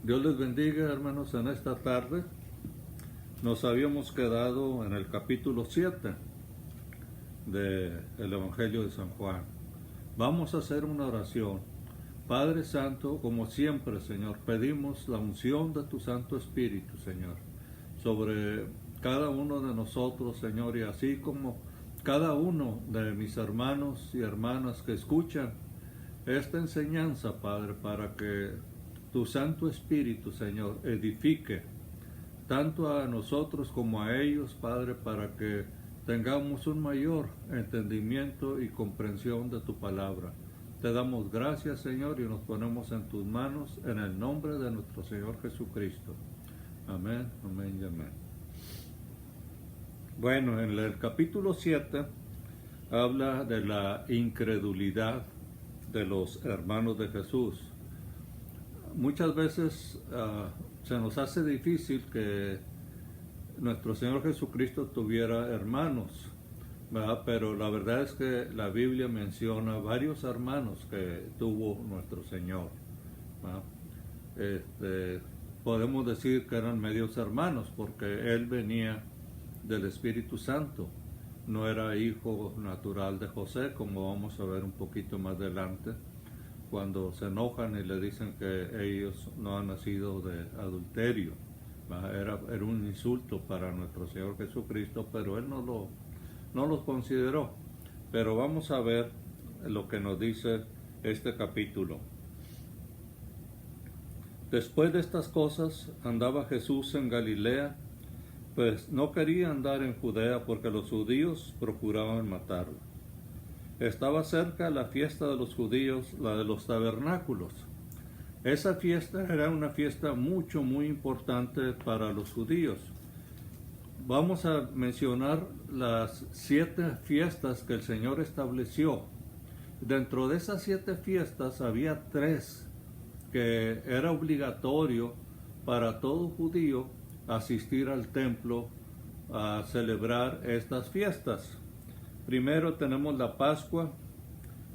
Dios les bendiga, hermanos, en esta tarde. Nos habíamos quedado en el capítulo 7 del Evangelio de San Juan. Vamos a hacer una oración. Padre Santo, como siempre, Señor, pedimos la unción de tu Santo Espíritu, Señor, sobre cada uno de nosotros, Señor, y así como cada uno de mis hermanos y hermanas que escuchan esta enseñanza, Padre, para que tu Santo Espíritu, Señor, edifique tanto a nosotros como a ellos, Padre, para que tengamos un mayor entendimiento y comprensión de tu palabra. Te damos gracias, Señor, y nos ponemos en tus manos en el nombre de nuestro Señor Jesucristo. Amén, amén y amén. Bueno, en el capítulo 7 habla de la incredulidad de los hermanos de Jesús. Muchas veces se nos hace difícil que nuestro Señor Jesucristo tuviera hermanos, ¿verdad? Pero la verdad es que la Biblia menciona varios hermanos que tuvo nuestro Señor, ¿verdad? Podemos decir que eran medios hermanos porque Él venía del Espíritu Santo, no era hijo natural de José, como vamos a ver un poquito más adelante, cuando se enojan y le dicen que ellos no han nacido de adulterio. Era un insulto para nuestro Señor Jesucristo, pero Él no los consideró. Pero vamos a ver lo que nos dice este capítulo. Después de estas cosas andaba Jesús en Galilea, pues no quería andar en Judea porque los judíos procuraban matarlo. Estaba cerca la fiesta de los judíos, la de los tabernáculos. Esa fiesta era una fiesta muy importante para los judíos. Vamos a mencionar las 7 fiestas que el Señor estableció. Dentro de esas 7 fiestas había 3 que era obligatorio para todo judío asistir al templo a celebrar estas fiestas. Primero tenemos la Pascua,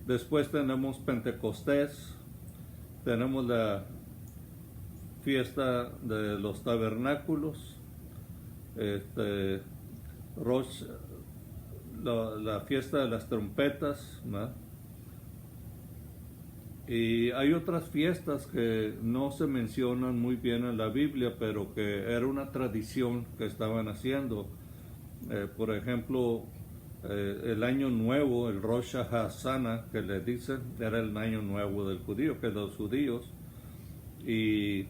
después tenemos Pentecostés, tenemos la fiesta de los tabernáculos, la fiesta de las trompetas, ¿no? Y hay otras fiestas que no se mencionan muy bien en la Biblia, pero que era una tradición que estaban haciendo. Por ejemplo, el año nuevo, el Rosh Hashanah, que le dicen, era el año nuevo del judío, que los judíos. Y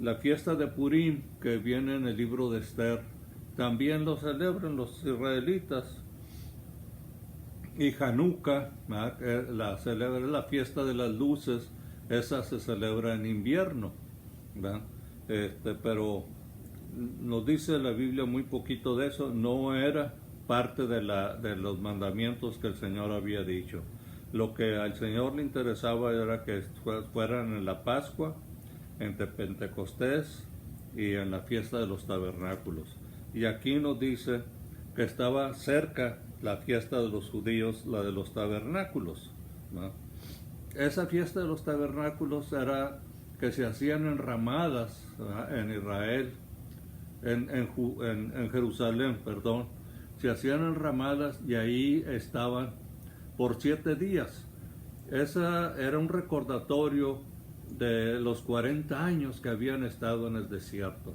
la fiesta de Purim, que viene en el libro de Esther, también lo celebran los israelitas. Y Hanukkah, la fiesta de las luces, esa se celebra en invierno, ¿verdad? Pero nos dice la Biblia muy poquito de eso, no era parte de los mandamientos que el Señor había dicho. Lo que al Señor le interesaba era que fueran en la Pascua, entre Pentecostés y en la fiesta de los tabernáculos. Y aquí nos dice que estaba cerca la fiesta de los judíos, la de los tabernáculos, ¿no? Esa fiesta de los tabernáculos era que se hacían enramadas, ¿verdad? En Israel, en Jerusalén, perdón, se hacían enramadas y ahí estaban por 7 días. Esa era un recordatorio de los 40 años que habían estado en el desierto.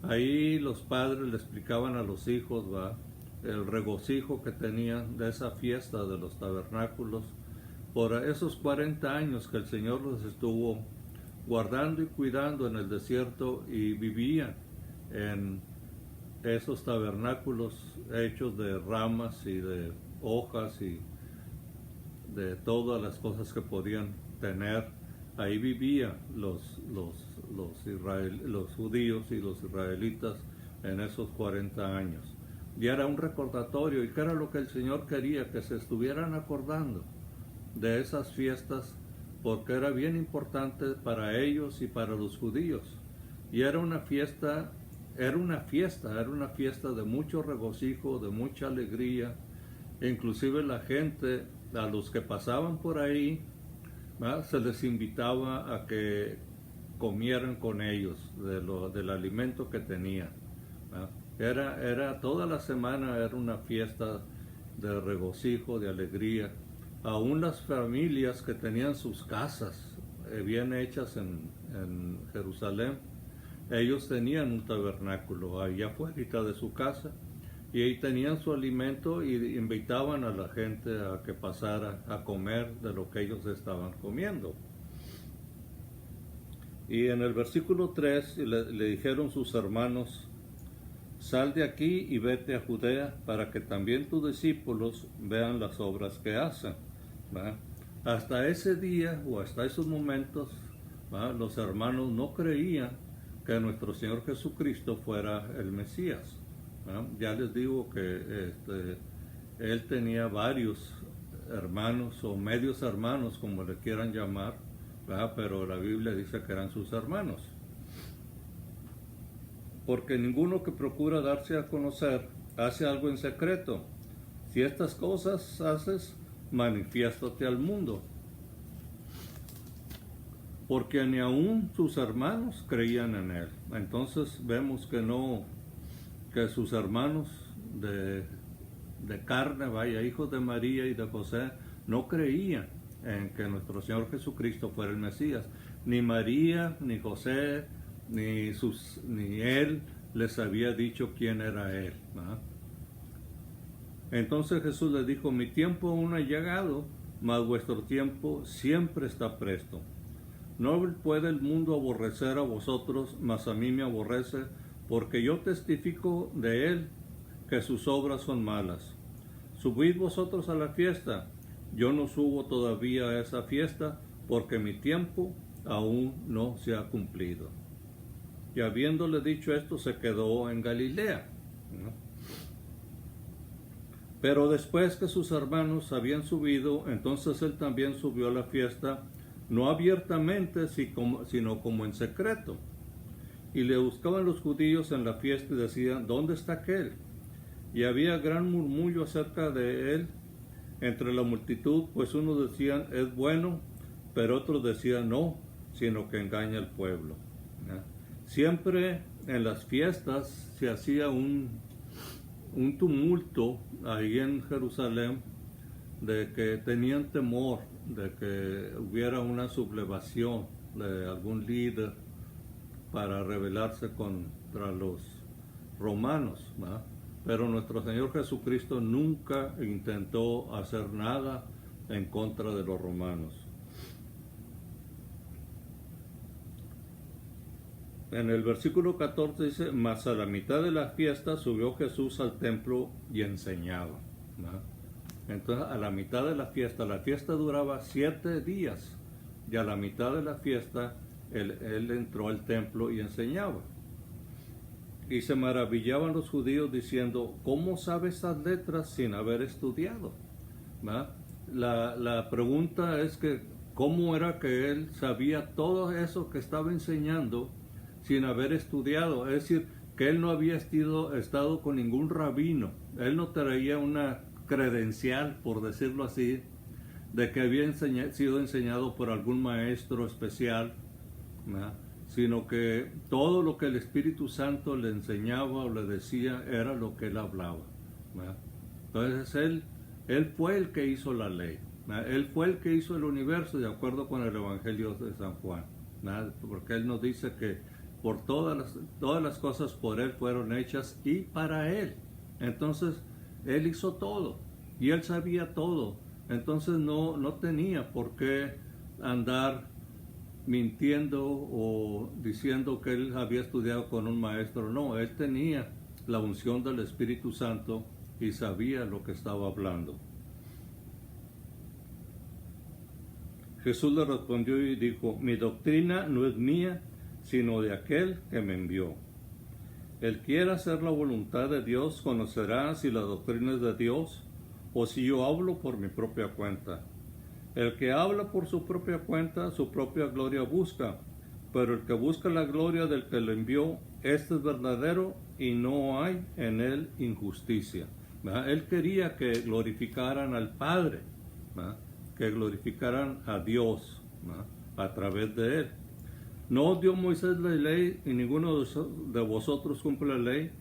Ahí los padres le explicaban a los hijos, ¿va?, el regocijo que tenían de esa fiesta de los tabernáculos por esos 40 años que el Señor los estuvo guardando y cuidando en el desierto, y vivían en esos tabernáculos hechos de ramas y de hojas y de todas las cosas que podían tener. Ahí vivían los judíos y los israelitas en esos 40 años. Y era un recordatorio, y que era lo que el Señor quería, que se estuvieran acordando de esas fiestas, porque era bien importante para ellos y para los judíos. Y era una fiesta de mucho regocijo, de mucha alegría. E inclusive la gente, a los que pasaban por ahí, ¿verdad?, se les invitaba a que comieran con ellos del alimento que tenían. ¿Verdad? Era toda la semana era una fiesta de regocijo, de alegría. Aún las familias que tenían sus casas bien hechas en Jerusalén, ellos tenían un tabernáculo allá afuera de su casa, y ahí tenían su alimento y invitaban a la gente a que pasara a comer de lo que ellos estaban comiendo. Y en el versículo 3 le dijeron sus hermanos: sal de aquí y vete a Judea, para que también tus discípulos vean las obras que hacen. ¿Va? Hasta ese día o hasta esos momentos, ¿va?, los hermanos no creían que nuestro Señor Jesucristo fuera el Mesías. ¿Va? Ya les digo que él tenía varios hermanos o medios hermanos, como le quieran llamar, ¿va?, pero la Biblia dice que eran sus hermanos. Porque ninguno que procura darse a conocer hace algo en secreto. Si estas cosas haces, manifiéstate al mundo. Porque ni aun sus hermanos creían en él. Entonces vemos que sus hermanos de carne, vaya, hijos de María y de José, no creían en que nuestro Señor Jesucristo fuera el Mesías. Ni María, ni José, ni él les había dicho quién era él, ¿verdad? Entonces Jesús les dijo: mi tiempo aún ha llegado, mas vuestro tiempo siempre está presto. No puede el mundo aborrecer a vosotros, mas a mí me aborrece, porque yo testifico de él que sus obras son malas. Subid vosotros a la fiesta. Yo no subo todavía a esa fiesta, porque mi tiempo aún no se ha cumplido. Y habiéndole dicho esto, se quedó en Galilea, ¿no? Pero después que sus hermanos habían subido, entonces él también subió a la fiesta, no abiertamente, sino como en secreto. Y le buscaban los judíos en la fiesta y decían: ¿dónde está aquel? Y había gran murmullo acerca de él entre la multitud, pues unos decían: es bueno, pero otros decían: no, sino que engaña al pueblo. ¿Ya? Siempre en las fiestas se hacía un tumulto ahí en Jerusalén, de que tenían temor de que hubiera una sublevación de algún líder para rebelarse contra los romanos, ¿verdad? Pero nuestro Señor Jesucristo nunca intentó hacer nada en contra de los romanos. En el versículo 14 dice: mas a la mitad de la fiesta subió Jesús al templo y enseñaba, ¿verdad? Entonces, a la mitad de la fiesta duraba 7 días, y a la mitad de la fiesta él entró al templo y enseñaba. Y se maravillaban los judíos diciendo: ¿cómo sabe estas letras sin haber estudiado? ¿Verdad? La pregunta es que ¿cómo era que él sabía todo eso que estaba enseñando sin haber estudiado? Es decir, que él no había estado con ningún rabino. Él no traía una credencial, por decirlo así, de que había sido enseñado por algún maestro especial, ¿verdad?, sino que todo lo que el Espíritu Santo le enseñaba o le decía era lo que él hablaba, ¿verdad? Entonces él fue el que hizo la ley, ¿verdad? Él fue el que hizo el universo, de acuerdo con el Evangelio de San Juan, ¿verdad? Porque él nos dice que por todas las cosas por él fueron hechas y para él. Entonces él hizo todo y él sabía todo. Entonces no tenía por qué andar mintiendo o diciendo que él había estudiado con un maestro. No, él tenía la unción del Espíritu Santo y sabía lo que estaba hablando. Jesús le respondió y dijo: mi doctrina no es mía, sino de aquel que me envió. El que quiera hacer la voluntad de Dios conocerá si la doctrina es de Dios o si yo hablo por mi propia cuenta. El que habla por su propia cuenta, su propia gloria busca, pero el que busca la gloria del que lo envió, este es verdadero y no hay en él injusticia. ¿Verdad? Él quería que glorificaran al Padre, ¿verdad?, que glorificaran a Dios, ¿verdad?, a través de él. ¿No os dio Moisés la ley y ninguno de vosotros cumple la ley?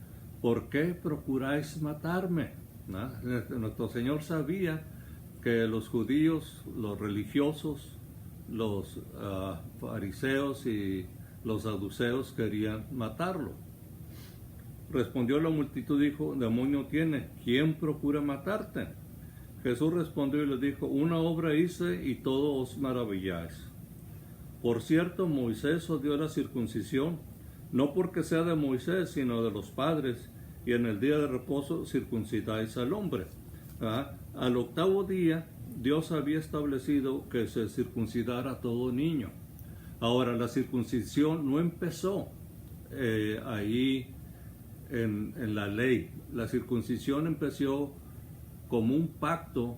¿Por qué procuráis matarme? ¿No? Nuestro Señor sabía que los judíos, los religiosos, los fariseos y los saduceos querían matarlo. Respondió la multitud, dijo, demonio tiene, ¿quién procura matarte? Jesús respondió y les dijo, una obra hice y todos os maravilláis. Por cierto, Moisés os dio la circuncisión, no porque sea de Moisés, sino de los padres, y en el día de reposo circuncidáis al hombre. Al octavo día, Dios había establecido que se circuncidara a todo niño. Ahora, la circuncisión no empezó ahí en la ley. La circuncisión empezó como un pacto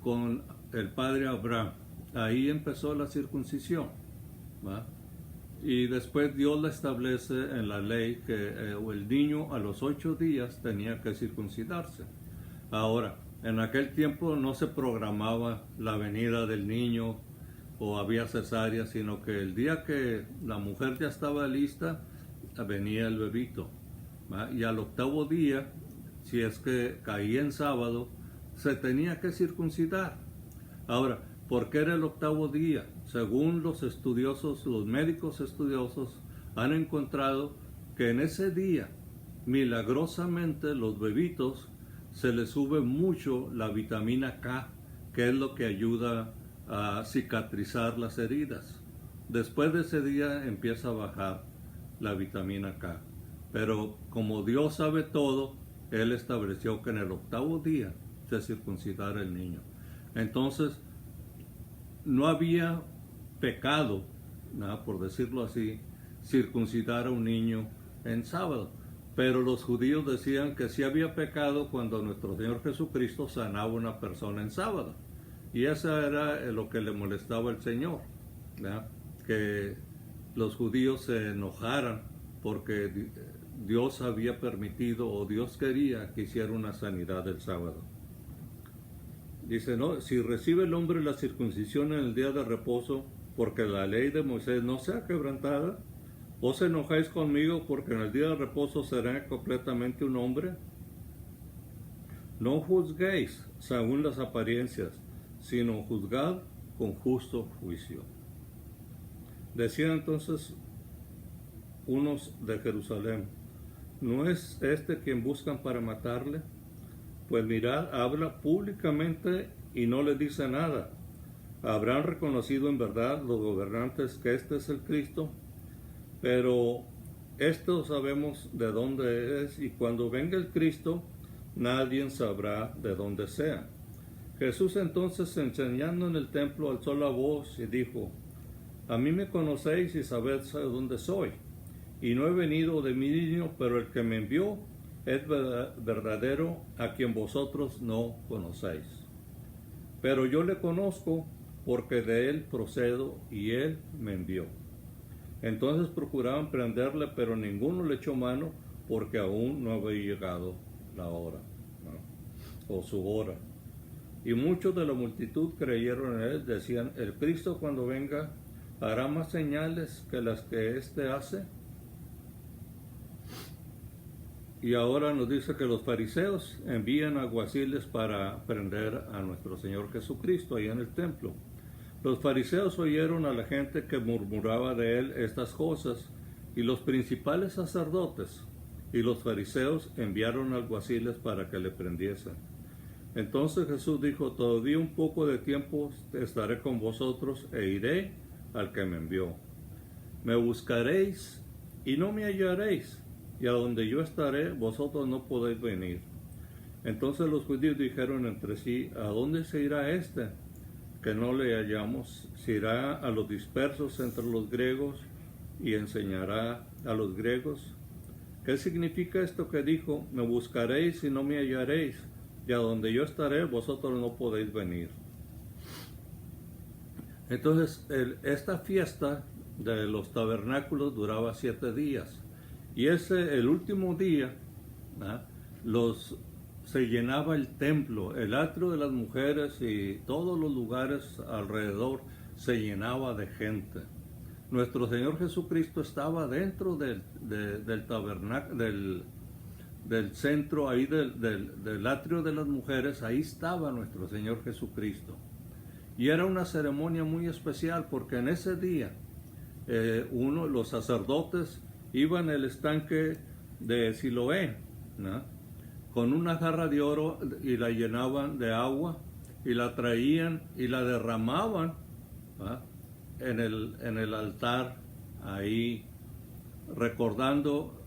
con el padre Abraham. Ahí empezó la circuncisión, ¿va? Y después Dios la establece en la ley que el niño a los 8 días tenía que circuncidarse. Ahora, en aquel tiempo no se programaba la venida del niño o había cesárea, sino que el día que la mujer ya estaba lista, venía el bebito, ¿va? Y al octavo día, si es que caía en sábado, se tenía que circuncidar. Ahora, ¿por qué era el octavo día? Según los estudiosos, los médicos estudiosos han encontrado que en ese día, milagrosamente, los bebitos se les sube mucho la vitamina K, que es lo que ayuda a cicatrizar las heridas. Después de ese día empieza a bajar la vitamina K. Pero como Dios sabe todo, Él estableció que en el octavo día se circuncidara el niño. Entonces, no había pecado, ¿no?, por decirlo así, circuncidar a un niño en sábado. Pero los judíos decían que sí había pecado cuando nuestro Señor Jesucristo sanaba a una persona en sábado. Y eso era lo que le molestaba al Señor, ¿no?, que los judíos se enojaran porque Dios había permitido o Dios quería que hiciera una sanidad el sábado. Dice, no, si recibe el hombre la circuncisión en el día de reposo, porque la ley de Moisés no sea quebrantada, ¿os enojáis conmigo porque en el día de reposo será completamente un hombre? No juzguéis según las apariencias, sino juzgad con justo juicio. Decían entonces unos de Jerusalén, ¿no es este quien buscan para matarle? Pues mirad, habla públicamente y no le dice nada. Habrán reconocido en verdad los gobernantes que este es el Cristo, pero esto sabemos de dónde es, y cuando venga el Cristo, nadie sabrá de dónde sea. Jesús entonces, enseñando en el templo, alzó la voz y dijo, a mí me conocéis y sabéis de dónde soy, y no he venido de mi niño, pero el que me envió es verdadero, a quien vosotros no conocéis. Pero yo le conozco, porque de él procedo y él me envió. Entonces procuraban prenderle, pero ninguno le echó mano, porque aún no había llegado la hora, ¿no?, o su hora. Y muchos de la multitud creyeron en él, decían, el Cristo cuando venga hará más señales que las que éste hace. Y ahora nos dice que los fariseos envían alguaciles para prender a nuestro Señor Jesucristo ahí en el templo. Los fariseos oyeron a la gente que murmuraba de él estas cosas, y los principales sacerdotes y los fariseos enviaron alguaciles para que le prendiesen. Entonces Jesús dijo, todavía un poco de tiempo estaré con vosotros e iré al que me envió. Me buscaréis y no me hallaréis, y a donde yo estaré, vosotros no podéis venir. Entonces los judíos dijeron entre sí, ¿a dónde se irá este, que no le hallamos? ¿Se irá a los dispersos entre los griegos y enseñará a los griegos? ¿Qué significa esto que dijo, me buscaréis y no me hallaréis, y a donde yo estaré, vosotros no podéis venir? Entonces, esta fiesta de los tabernáculos duraba 7 días. Y el último día, se llenaba el templo, el atrio de las mujeres y todos los lugares alrededor se llenaba de gente. nuestro Señor Jesucristo estaba dentro del tabernáculo, del centro ahí del atrio de las mujeres. Ahí estaba nuestro Señor Jesucristo. Y era una ceremonia muy especial porque en ese día los sacerdotes iban al estanque de Siloé, ¿no?, con una jarra de oro y la llenaban de agua y la traían y la derramaban, ¿no?, en el altar ahí, recordando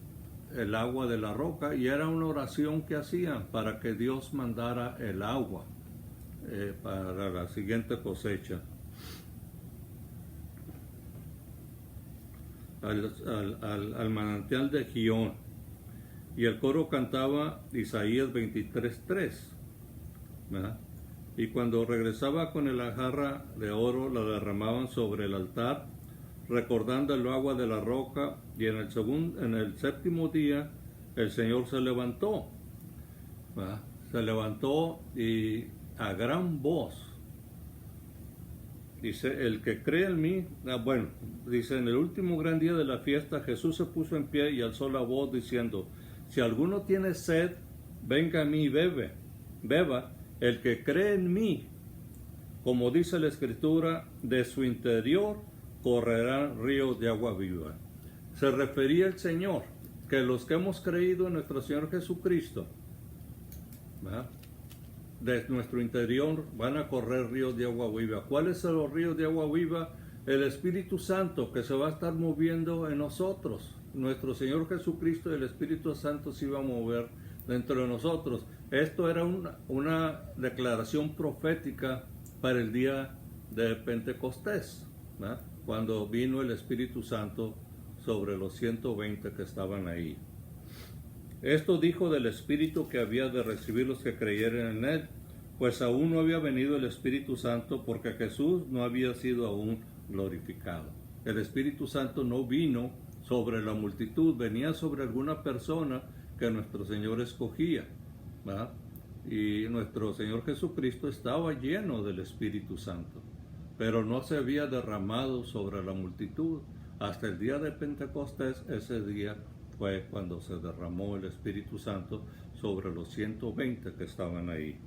el agua de la roca, y era una oración que hacían para que Dios mandara el agua para la siguiente cosecha. Al manantial de Gihón. Y el coro cantaba Isaías 23:3, ¿verdad? Y cuando regresaba con la jarra de oro, la derramaban sobre el altar, recordando el agua de la roca. Y en el séptimo día el Señor se levantó, ¿verdad? Se levantó y a gran voz dice: el que cree en mí, dice, en el último gran día de la fiesta Jesús se puso en pie y alzó la voz diciendo: si alguno tiene sed, venga a mí y beba. El que cree en mí, como dice la Escritura, de su interior correrán ríos de agua viva. Se refería el Señor que los que hemos creído en nuestro Señor Jesucristo, ¿verdad?, de nuestro interior van a correr ríos de agua viva. ¿Cuáles son los ríos de agua viva? El Espíritu Santo, que se va a estar moviendo en nosotros. Nuestro Señor Jesucristo y el Espíritu Santo se iba a mover dentro de nosotros. Esto era una declaración profética para el día de Pentecostés, ¿verdad?, cuando vino el Espíritu Santo sobre los 120 que estaban ahí. Esto dijo del Espíritu que había de recibir los que creyeran en él, pues aún no había venido el Espíritu Santo, porque Jesús no había sido aún glorificado. El Espíritu Santo no vino sobre la multitud, venía sobre alguna persona que nuestro Señor escogía, ¿verdad? Y nuestro Señor Jesucristo estaba lleno del Espíritu Santo, pero no se había derramado sobre la multitud. Hasta el día de Pentecostés, ese día fue cuando se derramó el Espíritu Santo sobre los 120 que estaban ahí.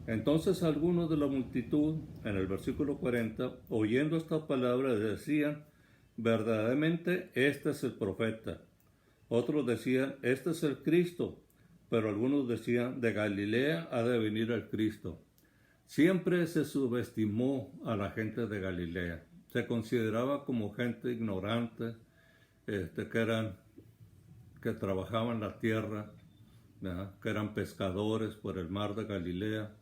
Entonces algunos de la multitud, en el versículo 40, oyendo estas palabras, decían: verdaderamente este es el profeta. Otros decían: este es el Cristo. Pero algunos decían: de Galilea ha de venir el Cristo. Siempre se subestimó a la gente de Galilea. Se consideraba como gente ignorante, que trabajaban la tierra, ¿verdad?, que eran pescadores por el mar de Galilea.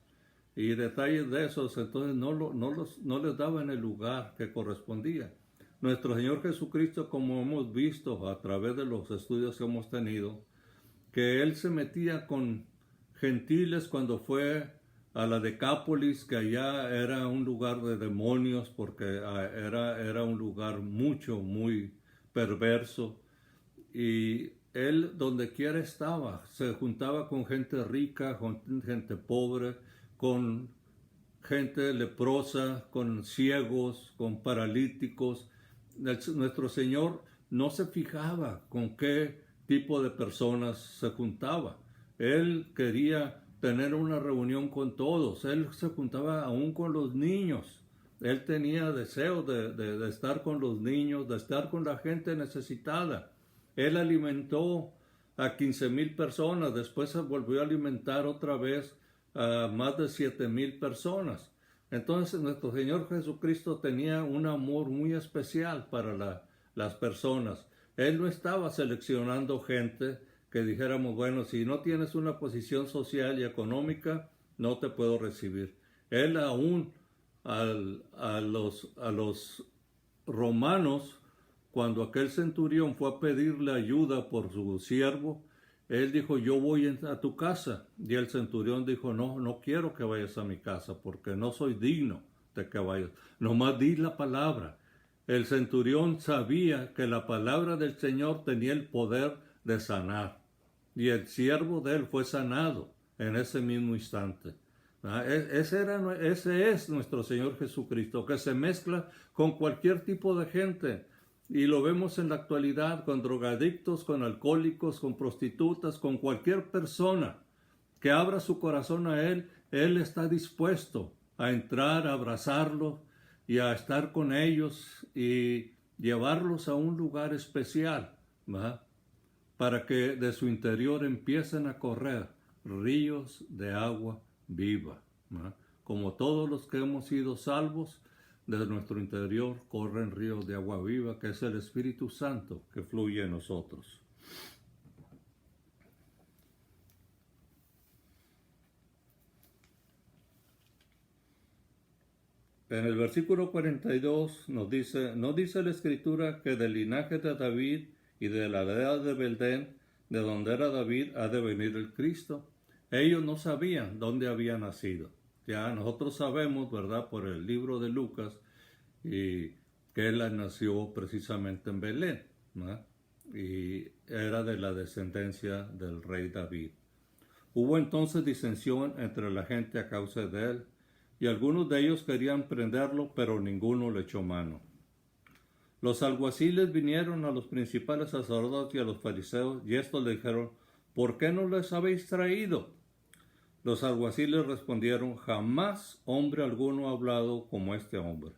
Y detalles de esos, entonces no les daban el lugar que correspondía. Nuestro Señor Jesucristo, como hemos visto a través de los estudios que hemos tenido, que Él se metía con gentiles cuando fue a la Decápolis, que allá era un lugar de demonios, porque era un lugar muy perverso. Y Él donde quiera estaba, se juntaba con gente rica, con gente pobre, con gente leprosa, con ciegos, con paralíticos. Nuestro Señor no se fijaba con qué tipo de personas se juntaba. Él quería tener una reunión con todos. Él se juntaba aún con los niños. Él tenía deseo de estar con los niños, de estar con la gente necesitada. Él alimentó a 15,000 personas, después se volvió a alimentar otra vez a más de 7,000 personas. Entonces nuestro Señor Jesucristo tenía un amor muy especial para las personas. Él no estaba seleccionando gente que dijéramos: bueno, si no tienes una posición social y económica, no te puedo recibir. Él aún a los romanos, cuando aquel centurión fue a pedirle ayuda por su siervo, él dijo: yo voy a tu casa. Y el centurión dijo: no quiero que vayas a mi casa, porque no soy digno de que vayas. Nomás di la palabra. El centurión sabía que la palabra del Señor tenía el poder de sanar. Y el siervo de él fue sanado en ese mismo instante. Ese es nuestro Señor Jesucristo, que se mezcla con cualquier tipo de gente. Y lo vemos en la actualidad con drogadictos, con alcohólicos, con prostitutas, con cualquier persona que abra su corazón a Él está dispuesto a entrar, a abrazarlos y a estar con ellos y llevarlos a un lugar especial, ¿verdad? Para que de su interior empiecen a correr ríos de agua viva, ¿verdad? Como todos los que hemos sido salvos, de nuestro interior corren ríos de agua viva, que es el Espíritu Santo que fluye en nosotros. En el versículo 42 nos dice, ¿no dice la Escritura que del linaje de David y de la aldea de Belén, de donde era David, ha de venir el Cristo? Ellos no sabían dónde había nacido. Ya nosotros sabemos, ¿verdad?, por el libro de Lucas, y que él nació precisamente en Belén, ¿no? Y era de la descendencia del rey David. Hubo entonces disensión entre la gente a causa de él, y algunos de ellos querían prenderlo, pero ninguno le echó mano. Los alguaciles vinieron a los principales sacerdotes y a los fariseos, y estos le dijeron, ¿por qué no les habéis traído? Los alguaciles respondieron, jamás hombre alguno ha hablado como este hombre.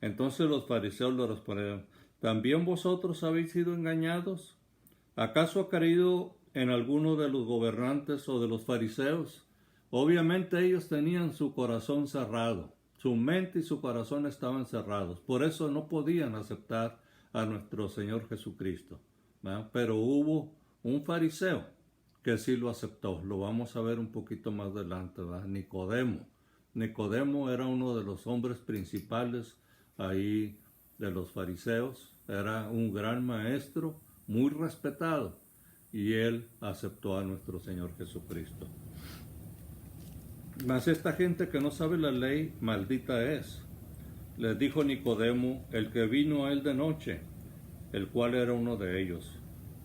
Entonces los fariseos le respondieron, ¿también vosotros habéis sido engañados? ¿Acaso ha creído en alguno de los gobernantes o de los fariseos? Obviamente ellos tenían su corazón cerrado, su mente y su corazón estaban cerrados, por eso no podían aceptar a nuestro Señor Jesucristo, ¿verdad? Pero hubo un fariseo que sí lo aceptó, lo vamos a ver un poquito más adelante, ¿verdad? Nicodemo. Nicodemo era uno de los hombres principales ahí de los fariseos, era un gran maestro, muy respetado, y él aceptó a nuestro Señor Jesucristo. Mas esta gente que no sabe la ley, maldita es. Les dijo Nicodemo, el que vino a él de noche, el cual era uno de ellos.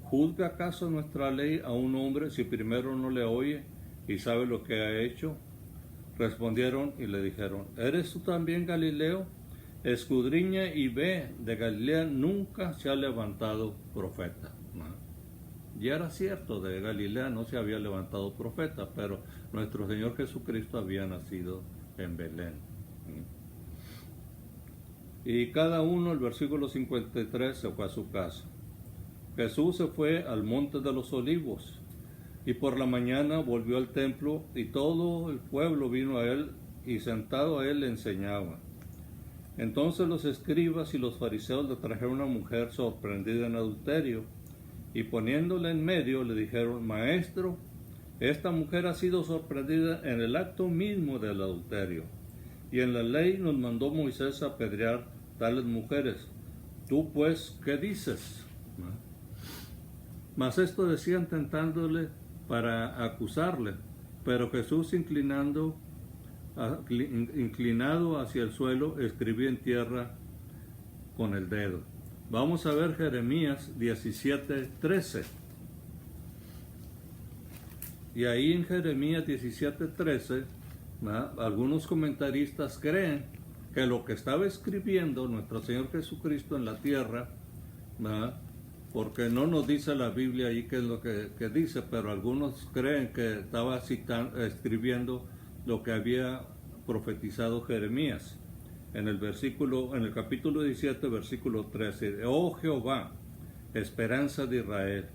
¿Juzga acaso nuestra ley a un hombre si primero no le oye y sabe lo que ha hecho? Respondieron y le dijeron, ¿eres tú también Galileo? Escudriña y ve, de Galilea nunca se ha levantado profeta. Ya era cierto, de Galilea no se había levantado profeta, pero nuestro Señor Jesucristo había nacido en Belén. Y cada uno, el versículo 53, se fue a su casa. Jesús se fue al monte de los olivos, y por la mañana volvió al templo, y todo el pueblo vino a él, y sentado a él le enseñaba. Entonces los escribas y los fariseos le trajeron a una mujer sorprendida en adulterio, y poniéndole en medio le dijeron, Maestro, esta mujer ha sido sorprendida en el acto mismo del adulterio, y en la ley nos mandó Moisés a apedrear tales mujeres. ¿Tú pues qué dices? Mas esto decían tentándole para acusarle, pero Jesús inclinado hacia el suelo, escribía en tierra con el dedo. Vamos a ver Jeremías 17:13. Y ahí en Jeremías 17:13, algunos comentaristas creen que lo que estaba escribiendo nuestro Señor Jesucristo en la tierra, porque no nos dice la Biblia ahí qué es lo que dice, pero algunos creen que estaba escribiendo lo que había profetizado Jeremías. En el capítulo 17, versículo 13, oh Jehová, esperanza de Israel,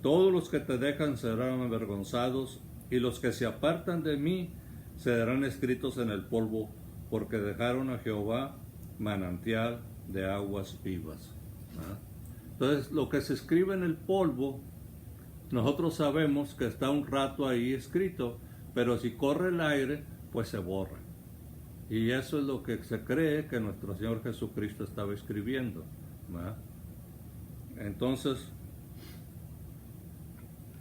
todos los que te dejan serán avergonzados, y los que se apartan de mí serán escritos en el polvo, porque dejaron a Jehová manantial de aguas vivas. Entonces, lo que se escribe en el polvo, nosotros sabemos que está un rato ahí escrito, pero si corre el aire, pues se borra. Y eso es lo que se cree que nuestro Señor Jesucristo estaba escribiendo, ¿verdad? Entonces,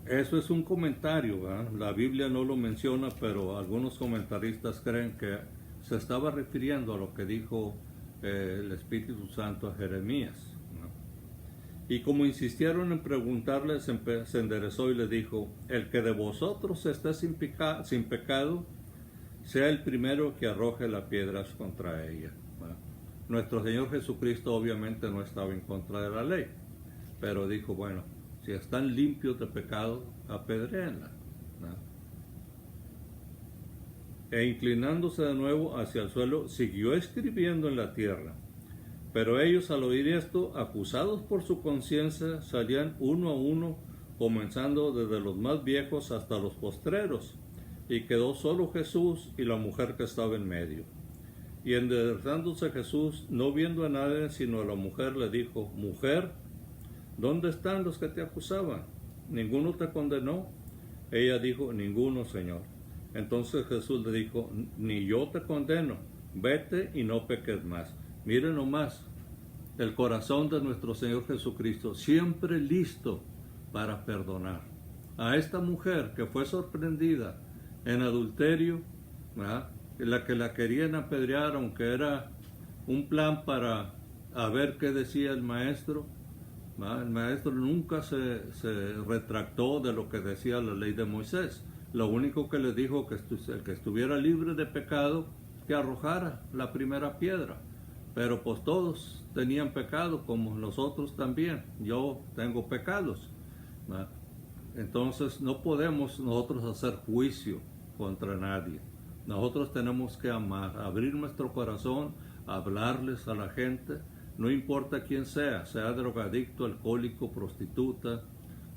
eso es un comentario, ¿verdad? La Biblia no lo menciona, pero algunos comentaristas creen que se estaba refiriendo a lo que dijo el Espíritu Santo a Jeremías, ¿no? Y como insistieron en preguntarle, se enderezó y le dijo, el que de vosotros esté sin pecado, sea el primero que arroje las piedras contra ella. ¿Verdad? Nuestro Señor Jesucristo obviamente no estaba en contra de la ley, pero dijo, bueno, si están limpios de pecado, apedréenla. ¿Verdad? E inclinándose de nuevo hacia el suelo, siguió escribiendo en la tierra. Pero ellos, al oír esto, acusados por su conciencia, salían uno a uno, comenzando desde los más viejos hasta los postreros, y quedó solo Jesús y la mujer que estaba en medio. Y enderezándose Jesús, no viendo a nadie sino a la mujer, le dijo, Mujer, ¿dónde están los que te acusaban? ¿Ninguno te condenó? Ella dijo, Ninguno, Señor. Entonces Jesús le dijo, Ni yo te condeno, vete y no peques más. Miren nomás, el corazón de nuestro Señor Jesucristo, siempre listo para perdonar. A esta mujer que fue sorprendida en adulterio, ¿verdad? La que la querían apedrear, aunque era un plan para a ver qué decía el maestro, ¿verdad? El maestro nunca se retractó de lo que decía la ley de Moisés. Lo único que le dijo que el que estuviera libre de pecado, que arrojara la primera piedra. Pero pues todos tenían pecado, como nosotros también. Yo tengo pecados, ¿verdad? Entonces no podemos nosotros hacer juicio contra nadie. Nosotros tenemos que amar, abrir nuestro corazón, hablarles a la gente, no importa quién sea drogadicto, alcohólico, prostituta,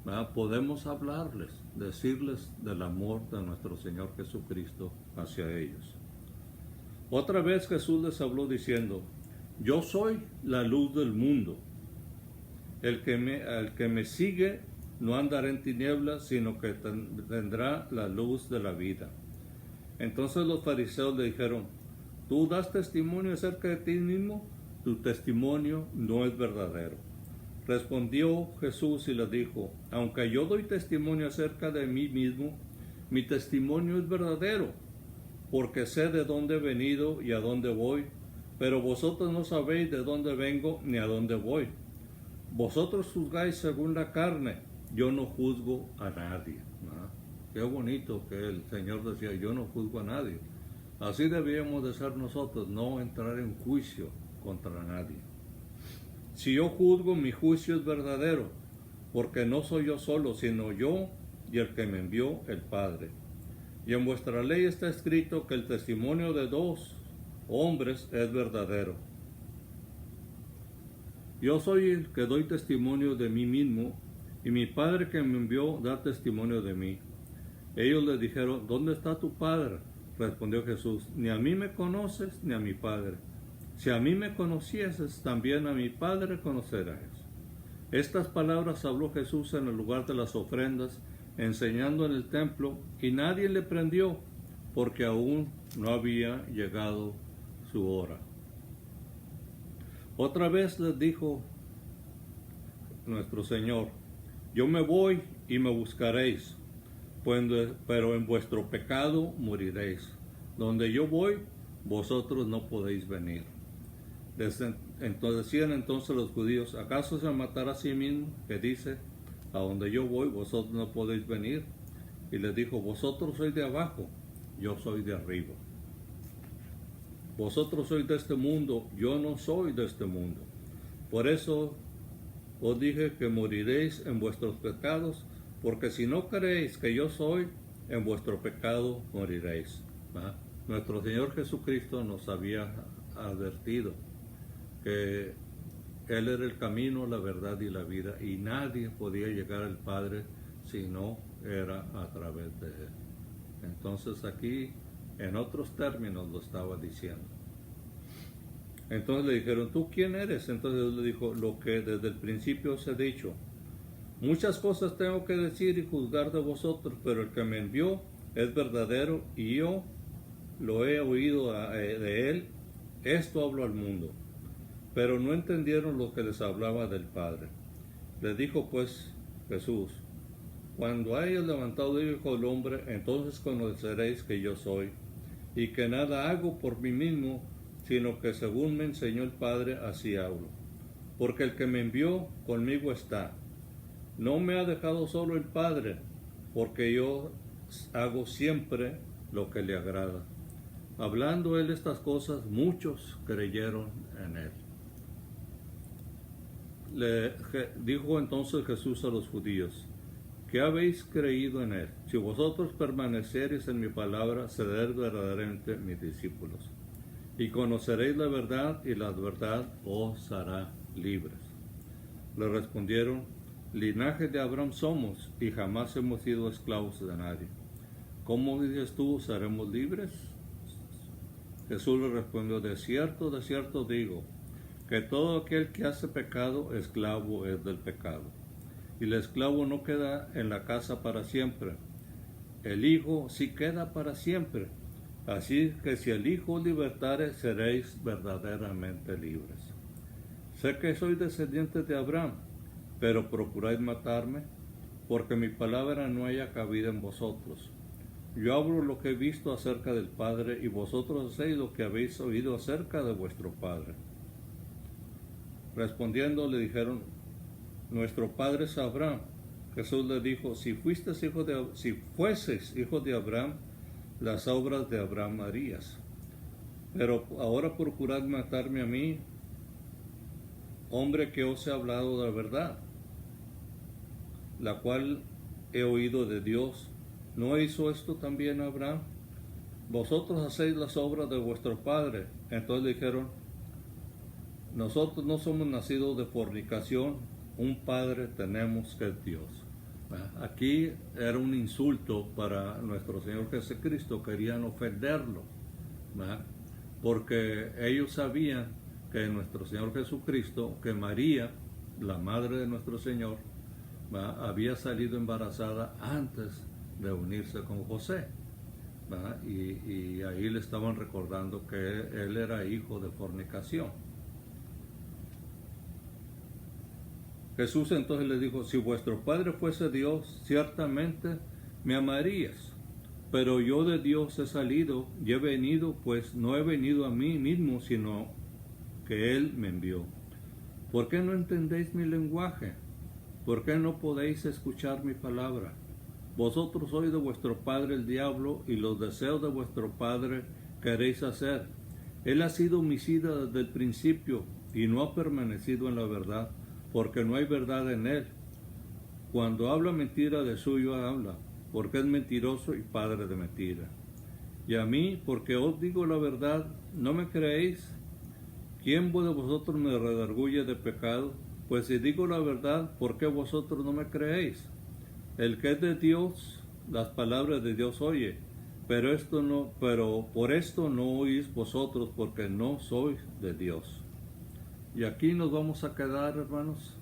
¿verdad? Podemos hablarles, decirles del amor de nuestro Señor Jesucristo hacia ellos. Otra vez Jesús les habló diciendo, Yo soy la luz del mundo. El que me sigue no andará en tinieblas, sino que tendrá la luz de la vida. Entonces los fariseos le dijeron, ¿tú das testimonio acerca de ti mismo? Tu testimonio no es verdadero. Respondió Jesús y les dijo, aunque yo doy testimonio acerca de mí mismo, mi testimonio es verdadero, porque sé de dónde he venido y a dónde voy, pero vosotros no sabéis de dónde vengo ni a dónde voy. Vosotros juzgáis según la carne, yo no juzgo a nadie. ¿No? Qué bonito que el Señor decía, yo no juzgo a nadie. Así debíamos de ser nosotros, no entrar en juicio contra nadie. Si yo juzgo, mi juicio es verdadero, porque no soy yo solo, sino yo y el que me envió, el Padre. Y en vuestra ley está escrito que el testimonio de dos hombres es verdadero. Yo soy el que doy testimonio de mí mismo, y mi Padre que me envió da testimonio de mí. Ellos le dijeron, ¿dónde está tu Padre? Respondió Jesús, ni a mí me conoces, ni a mi Padre. Si a mí me conocieses, también a mi Padre conocerás. Estas palabras habló Jesús en el lugar de las ofrendas, enseñando en el templo, y nadie le prendió, porque aún no había llegado su hora. Otra vez les dijo nuestro Señor, yo me voy y me buscaréis, pero en vuestro pecado moriréis. Donde yo voy, vosotros no podéis venir. Decían entonces los judíos, ¿acaso se matará a sí mismo? Que dice, a donde yo voy, vosotros no podéis venir. Y les dijo, vosotros sois de abajo, yo soy de arriba. Vosotros sois de este mundo, yo no soy de este mundo. Por eso os dije que moriréis en vuestros pecados, porque si no creéis que yo soy, en vuestro pecado moriréis. ¿Va? Nuestro Señor Jesucristo nos había advertido que Él era el camino, la verdad y la vida, y nadie podía llegar al Padre si no era a través de Él. Entonces aquí, en otros términos, lo estaba diciendo. Entonces le dijeron, ¿tú quién eres? Entonces Dios le dijo, lo que desde el principio os he dicho. Muchas cosas tengo que decir y juzgar de vosotros, pero el que me envió es verdadero y yo lo he oído de él. Esto hablo al mundo. Pero no entendieron lo que les hablaba del Padre. Les dijo pues Jesús, cuando hayas levantado el Hijo del Hombre, entonces conoceréis que yo soy, y que nada hago por mí mismo, sino que según me enseñó el Padre, así hablo. Porque el que me envió conmigo está. No me ha dejado solo el Padre, porque yo hago siempre lo que le agrada. Hablando él estas cosas, muchos creyeron en él. Dijo entonces Jesús a los judíos: ¿qué habéis creído en él? Si vosotros permaneciereis en mi palabra, seréis verdaderamente mis discípulos, y conoceréis la verdad, y la verdad os hará libres. Le respondieron: linaje de Abraham somos, y jamás hemos sido esclavos de nadie. ¿Cómo dices tú, seremos libres? Jesús le respondió: de cierto digo, que todo aquel que hace pecado, esclavo es del pecado. Y el esclavo no queda en la casa para siempre, el Hijo sí queda para siempre. Así que si el Hijo os libertare, seréis verdaderamente libres. Sé que soy descendiente de Abraham, pero procuráis matarme, porque mi palabra no haya cabida en vosotros. Yo hablo lo que he visto acerca del Padre, y vosotros hacéis lo que habéis oído acerca de vuestro Padre. Respondiendo le dijeron: nuestro padre es Abraham. Jesús le dijo: si fueses hijo de Abraham, las obras de Abraham harías. Pero ahora procurad matarme a mí, hombre que os he hablado de la verdad, la cual he oído de Dios. ¿No hizo esto también Abraham? Vosotros hacéis las obras de vuestro padre. Entonces le dijeron: nosotros no somos nacidos de fornicación, un padre tenemos que es Dios. Aquí era un insulto para nuestro Señor Jesucristo, querían ofenderlo, porque ellos sabían que nuestro Señor Jesucristo, que María, la madre de nuestro Señor, había salido embarazada antes de unirse con José, y ahí le estaban recordando que él era hijo de fornicación. Jesús entonces le dijo: si vuestro Padre fuese Dios, ciertamente me amarías, pero yo de Dios he salido y he venido, pues no he venido a mí mismo, sino que Él me envió. ¿Por qué no entendéis mi lenguaje? ¿Por qué no podéis escuchar mi palabra? Vosotros sois de vuestro padre el diablo, y los deseos de vuestro padre queréis hacer. Él ha sido homicida desde el principio, y no ha permanecido en la verdad, porque no hay verdad en él. Cuando habla mentira, de suyo habla, porque es mentiroso y padre de mentira. Y a mí, porque os digo la verdad, ¿no me creéis? ¿Quién de vosotros me redarguye de pecado? Pues si digo la verdad, ¿por qué vosotros no me creéis? El que es de Dios, las palabras de Dios oye, pero por esto no oís vosotros, porque no sois de Dios. Y aquí nos vamos a quedar, hermanos,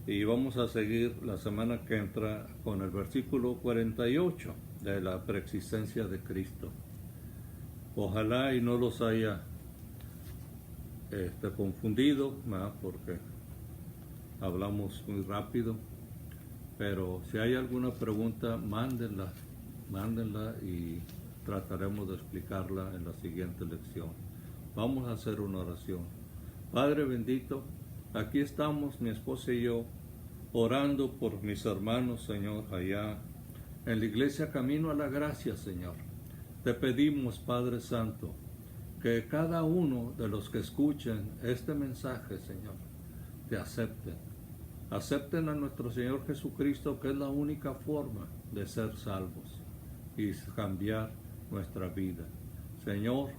y vamos a seguir la semana que entra con el versículo 48 de la preexistencia de Cristo. Ojalá y no los haya confundido, porque hablamos muy rápido, pero si hay alguna pregunta, mándenla y trataremos de explicarla en la siguiente lección. Vamos a hacer una oración. Padre bendito, aquí estamos, mi esposa y yo, orando por mis hermanos, Señor, allá en la iglesia Camino a la Gracia, Señor. Te pedimos, Padre Santo, que cada uno de los que escuchen este mensaje, Señor, te acepten. Acepten a nuestro Señor Jesucristo, que es la única forma de ser salvos y cambiar nuestra vida. Señor,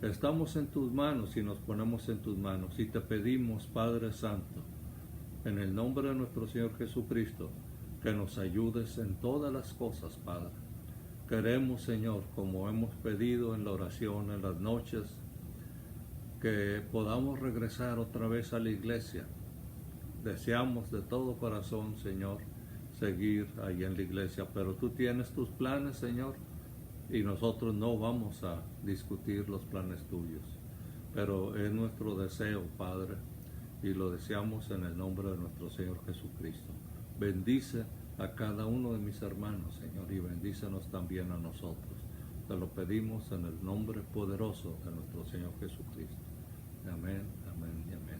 estamos en tus manos y nos ponemos en tus manos, y te pedimos, Padre Santo, en el nombre de nuestro Señor Jesucristo, que nos ayudes en todas las cosas, Padre. Queremos, Señor, como hemos pedido en la oración, en las noches, que podamos regresar otra vez a la iglesia. Deseamos de todo corazón, Señor, seguir ahí en la iglesia, pero tú tienes tus planes, Señor, y nosotros no vamos a discutir los planes tuyos, pero es nuestro deseo, Padre, y lo deseamos en el nombre de nuestro Señor Jesucristo. Bendice a cada uno de mis hermanos, Señor, y bendícenos también a nosotros. Te lo pedimos en el nombre poderoso de nuestro Señor Jesucristo. Amén, amén y amén.